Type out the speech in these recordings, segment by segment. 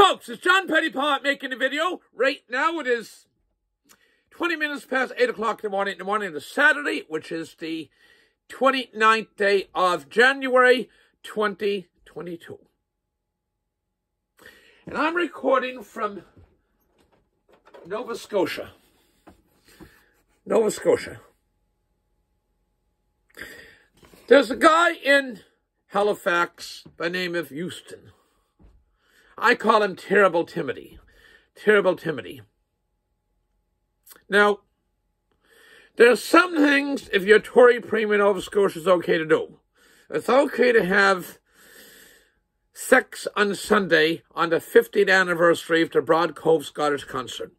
Folks, it's John Pettipas making a video. Right now it is 20 minutes past 8 o'clock in the morning of Saturday, which is the 29th day of January 2022. And I'm recording from Nova Scotia. Nova Scotia. There's a guy in Halifax by the name of Houston. I call him Terrible Timothy. Terrible Timothy. Now, there's some things, if you're Tory Premier in Nova Scotia, it's okay to do. It's okay to have sex on Sunday on the 50th anniversary of the Broad Cove Scottish concert.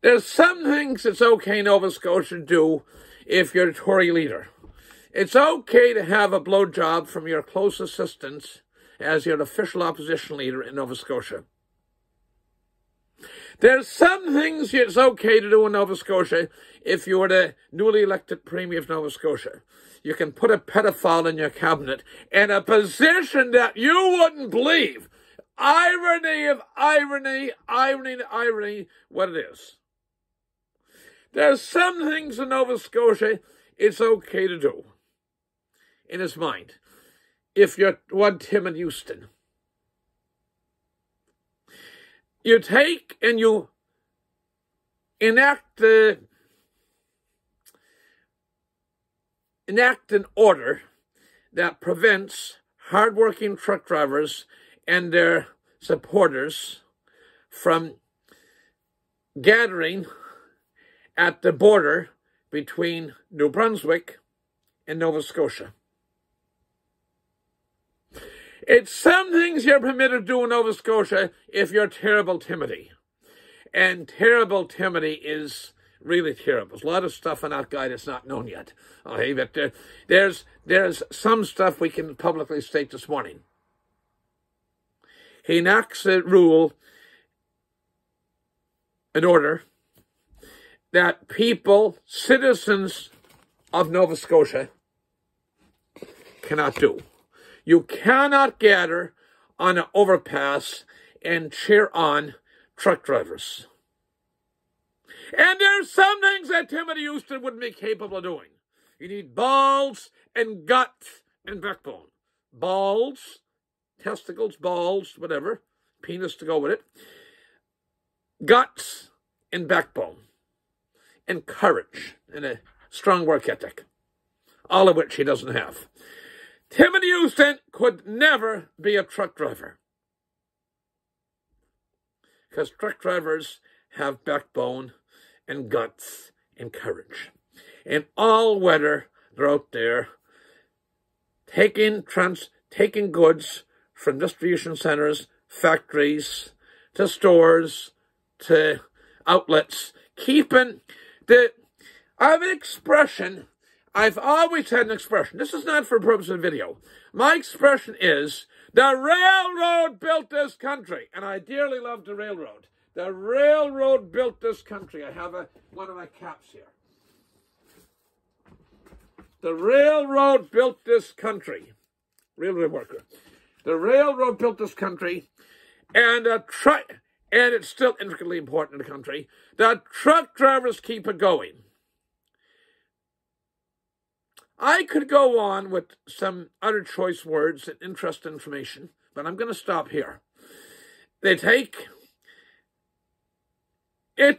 There's some things it's okay in Nova Scotia to do if you're a Tory leader. It's okay to have a blowjob from your close assistants as your official opposition leader in Nova Scotia. There's some things it's okay to do in Nova Scotia if you were the newly elected Premier of Nova Scotia. You can put a pedophile in your cabinet in a position that you wouldn't believe. Irony of irony, irony to irony, what it is. There's some things in Nova Scotia it's okay to do in his mind. If you're one Tim and Houston, you take and you enact an order that prevents hardworking truck drivers and their supporters from gathering at the border between New Brunswick and Nova Scotia. It's some things you're permitted to do in Nova Scotia if you're Terrible Timothy. And Terrible Timothy is really terrible. There's a lot of stuff on that guy that's not known yet. Okay, but there's some stuff we can publicly state this morning. He enacts a rule, an order, that people, citizens of Nova Scotia, cannot do. You cannot gather on an overpass and cheer on truck drivers. And there's some things that Timothy Houston wouldn't be capable of doing. You need balls and guts and backbone. Balls, testicles, balls, whatever, penis to go with it. Guts and backbone. And courage and a strong work ethic. All of which he doesn't have. Timothy Houston could never be a truck driver. Because truck drivers have backbone and guts and courage. In all weather, they're out there taking goods from distribution centers, factories, to stores, to outlets, keeping I have an expression. I've always had an expression. This is not for the purpose of the video. My expression is, the railroad built this country. And I dearly love the railroad. The railroad built this country. I have one of my caps here. The railroad built this country. Railroad worker. The railroad built this country. And it's still intricately important in the country. The truck drivers keep it going. I could go on with some other choice words and interesting information, but I'm going to stop here. It's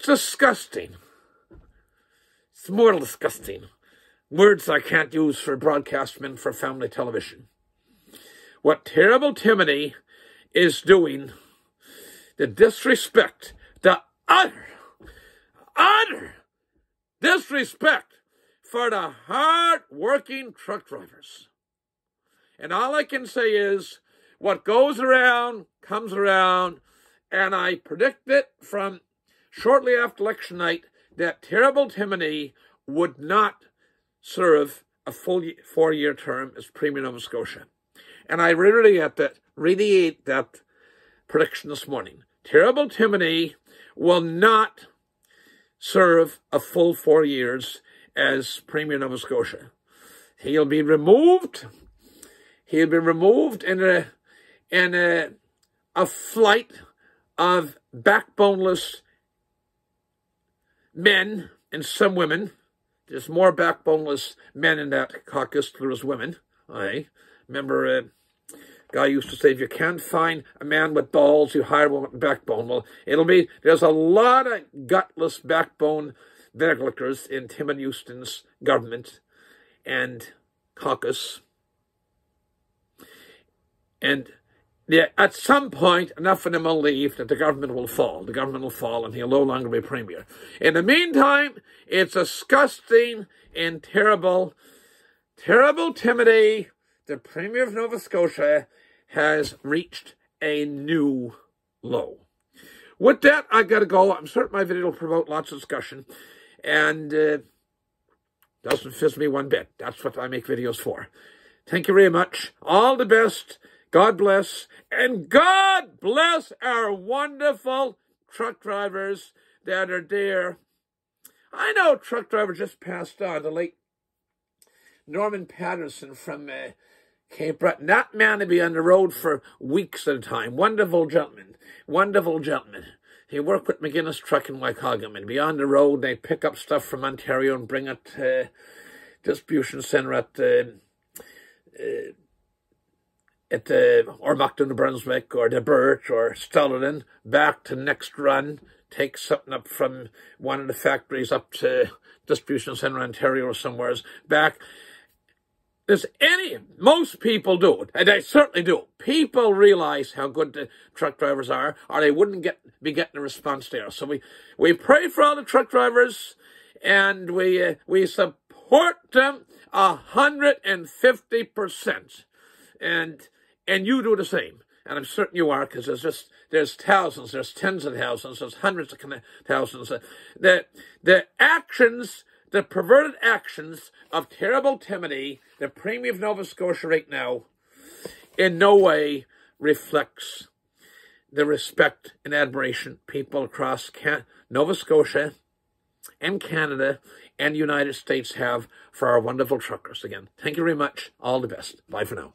disgusting. It's more disgusting. Words I can't use for broadcastmen for family television. What Terrible Timothy is doing, the disrespect, the utter disrespect for the hard-working truck drivers. And all I can say is, what goes around comes around, and I predict it from shortly after election night that Terrible Timothy would not serve a full 4-year term as Premier of Nova Scotia. And I reiterate that prediction this morning. Terrible Timothy will not serve a full 4 years as Premier of Nova Scotia. He'll be removed. He'll be removed in a a flight of backboneless men and some women. There's more backboneless men in that caucus than there is women. I remember a guy used to say, if you can't find a man with balls, you hire one with backbone. Well, there's a lot of gutless backbone verklickers in Tim and Houston's government and caucus. And at some point, enough of them will leave that the government will fall. The government will fall and he'll no longer be premier. In the meantime, it's disgusting and terrible, terrible timidity. The Premier of Nova Scotia has reached a new low. With that, I got to go. I'm certain my video will promote lots of discussion. And doesn't fizz me one bit. That's what I make videos for. Thank you very much. All the best. God bless. And God bless our wonderful truck drivers that are there. I know truck driver just passed on, the late Norman Patterson from Cape Breton. That man to be on the road for weeks at a time. Wonderful gentleman. Wonderful gentleman. He worked with McGuinness Truck in Waikagam and be on the road. They pick up stuff from Ontario and bring it to distribution centre at or Moncton, New Brunswick, or the Birch, or Stellarton, back to next run, take something up from one of the factories up to distribution centre Ontario or somewhere, back. Most people do it, and they certainly do. People realize how good the truck drivers are, or they wouldn't be getting a response there. So we pray for all the truck drivers, and we support them 150%. And you do the same. And I'm certain you are, because there's thousands, there's tens of thousands, there's hundreds of thousands. The actions, the perverted actions of terrible Timothy, the Premier of Nova Scotia right now, in no way reflects the respect and admiration people across Nova Scotia and Canada and the United States have for our wonderful truckers. Again, thank you very much. All the best. Bye for now.